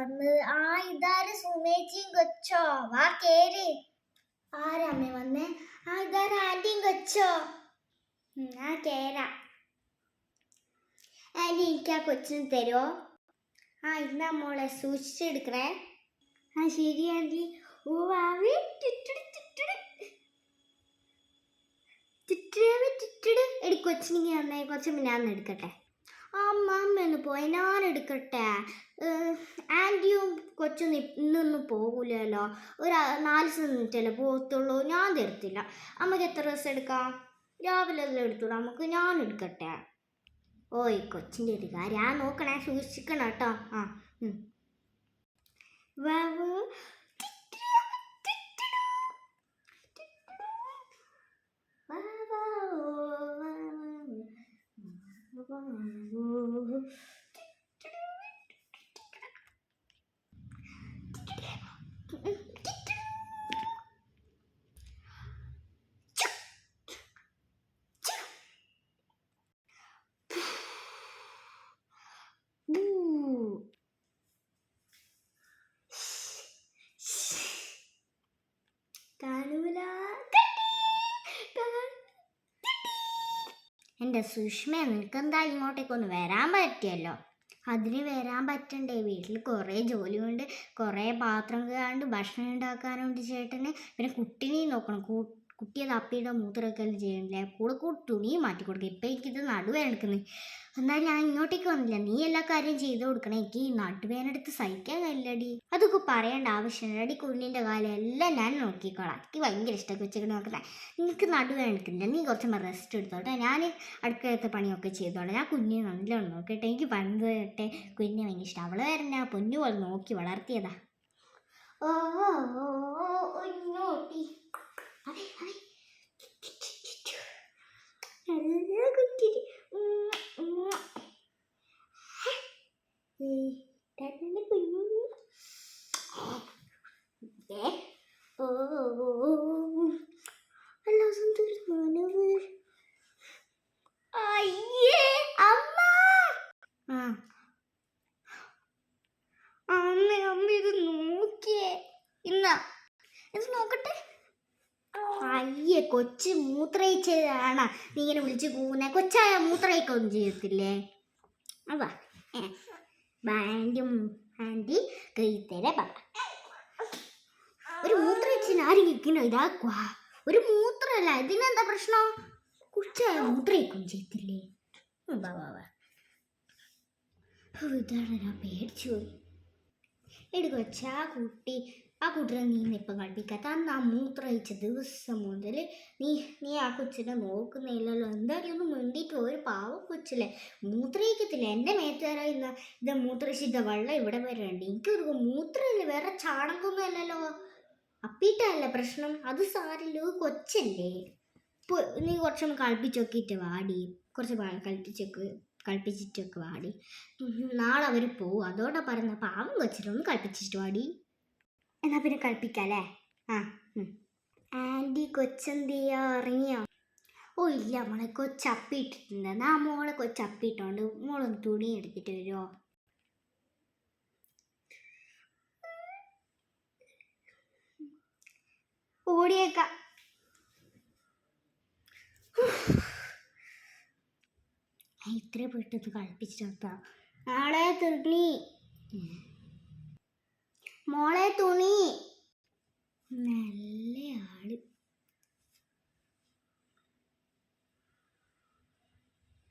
വന്നത്? ആ ഇതാര് സുമേച്ചിയും കൊച്ചോ? വാ കേറി. ആരമ്മ വന്നേ? ആ ഇതാര് ആന്റിയും കൊച്ചോ? ആ കേരാ. ആന്റി എനിക്ക് ആ കൊച്ചിന് തരുമോ? ആ ഇന്നാ മോളെ സൂക്ഷിച്ചെടുക്കണേ. ആ ശരി ആന്റി. ഓ ആവി എടി കൊച്ചിനിങ്ങനെ വന്നേ, കുറച്ച് ഞാൻ എടുക്കട്ടെ. അമ്മ ഒന്ന് പോയി, ഞാൻ എടുക്കട്ടെ. ആൻറ്റിയും കൊച്ചൊന്നും ഇന്നൊന്നും പോകൂലല്ലോ, ഒരു 4 ദിവസം നിന്നിട്ടല്ലേ പോകത്തുള്ളൂ. ഞാൻ തരത്തില്ല. അമ്മക്ക് എത്ര ദിവസം എടുക്കാം? രാവിലെ എല്ലാം എടുത്തോളൂ നമുക്ക്. ഞാൻ എടുക്കട്ടെ. ഓയ് കൊച്ചിൻ്റെ ഒരു കാര്യം ഞാൻ നോക്കണേ, സൂക്ഷിക്കണം കേട്ടോ. ആ വാവു എൻ്റെ സുഷ്മ, നിനക്കെന്താ ഇങ്ങോട്ടേക്കൊന്ന് വരാൻ പറ്റിയല്ലോ? അതിന് വരാൻ പറ്റണ്ടേ? വീട്ടിൽ കുറേ ജോലിയുണ്ട്, കുറേ പാത്രം കഴുകാണ്ട്, ഭക്ഷണം ഉണ്ടാക്കാനുണ്ട് ചേട്ടന്. പിന്നെ കുട്ടീനെയും നോക്കണം. കുട്ടിയെ തപ്പിയുടെ മൂത്രമൊക്കെ ചെയ്യണില്ലേ, കൂടെ തുണിയും മാറ്റി കൊടുക്കുക. ഇപ്പം എനിക്കിത് നടുവേദന എടുക്കുന്നത്. എന്നാൽ ഞാൻ ഇങ്ങോട്ടേക്ക് വന്നില്ല. നീ എല്ലാ കാര്യം ചെയ്ത് കൊടുക്കണം. എനിക്ക് ഈ നടുവേദന എടുത്ത് സഹിക്കാൻ കഴിയില്ലടി. അതൊക്കെ പറയേണ്ട ആവശ്യമില്ല. അടി കുഞ്ഞിൻ്റെ കാലം എല്ലാം ഞാൻ നോക്കിക്കോളാം. എനിക്ക് ഭയങ്കര ഇഷ്ടമൊക്കെ വെച്ചിട്ട് നോക്കട്ടെ. നിനക്ക് നടുവേദന എടുക്കുന്നില്ല, നീ കുറച്ച് റെസ്റ്റ് എടുത്തോട്ടെ. ഞാൻ അടുക്കളത്തെ പണിയൊക്കെ ചെയ്തോളാം. ഞാൻ കുഞ്ഞിനെ നല്ലോണം നോക്കട്ടെ. എനിക്ക് പണ്ട് തൊട്ടേ കുഞ്ഞിനെ ഭയങ്കര ഇഷ്ടം. അവള് വരെ ഞാൻ പൊന്നു പോലെ നോക്കി വളർത്തിയതാ. ഓ നല്ല കുട്ടി. അമ്മ ഇത് നോക്കിയേ. ഇത് നോക്കട്ടെ. അയ്യേ, കൊച്ച് മൂത്രയിച്ചതാണ്. നീ ഇങ്ങനെ വിളിച്ച് പോകുന്നേ? കൊച്ചായ മൂത്രയിക്കൊന്നും ചെയ്യത്തില്ലേ? അവാ ആൻറ്റി കഴിത്തരെ പാപ്പ. ഒരു മൂത്രയിച്ചിന് ആരും ഇരിക്കണോ? ഇതാക്കുവാ ഒരു മൂത്രമല്ല, ഇതിനെന്താ പ്രശ്നം? കൊച്ചായ മൂത്രയിക്കൊന്നും ചെയ്യത്തില്ലേ? ഇതാണ് ഞാൻ പേടിച്ചു പോയി. എടി കൊച്ചാ, ആ കുട്ടിയെ നീ ഇപ്പം കളിപ്പിക്കാത്ത. അന്ന് ആ മൂത്രയിച്ച ദിവസം മുതൽ നീ ആ കൊച്ചിനെ നോക്കുന്നില്ലല്ലോ. എന്തായാലും ഒന്ന് മിണ്ടിയിട്ട്. ഒരു പാവം കൊച്ചില്ലേ, മൂത്രയിക്കത്തില്ല. എൻ്റെ മേത്തുകാര ഇത് മൂത്രശുദ്ധ വെള്ളം ഇവിടെ വരണ്ട്. എനിക്കൊരു മൂത്രമില്ല, വേറെ ചാണകമൊന്നും അല്ലല്ലോ. അപ്പീട്ടല്ല പ്രശ്നം. അത് സാരില്ലോ, കൊച്ചല്ലേ. ഇപ്പോൾ നീ കുറച്ചൊന്ന് കളിപ്പിച്ചൊക്കിയിട്ട് വാടി. കുറച്ച് കളിപ്പിച്ചിട്ടൊക്കെ വാടി. നാളെ അവർ പോവും. അതോടെ പറഞ്ഞ പാവം കൊച്ചിട്ടൊന്ന് കളിപ്പിച്ചിട്ട് വാടി. എന്നാ പിന്നെ കളിപ്പിക്കാല്ലേ? ആൻറ്റി കൊച്ചെന്തിയാ, ഇറങ്ങിയോ? ഓ ഇല്ല മോളെ, കൊച്ചപ്പിയിട്ടിട്ടുണ്ട്. എന്നാ മോളെ കൊച്ചപ്പിയിട്ടോണ്ട് മോളൊന്ന് തുണി എടുത്തിട്ട് വരുമോ? ഓടിയേക്കാം. ഇത്ര പെട്ടത് കളിപ്പിച്ചിട്ടാ. നാളെ തുണി മോളെ, തുണി നല്ല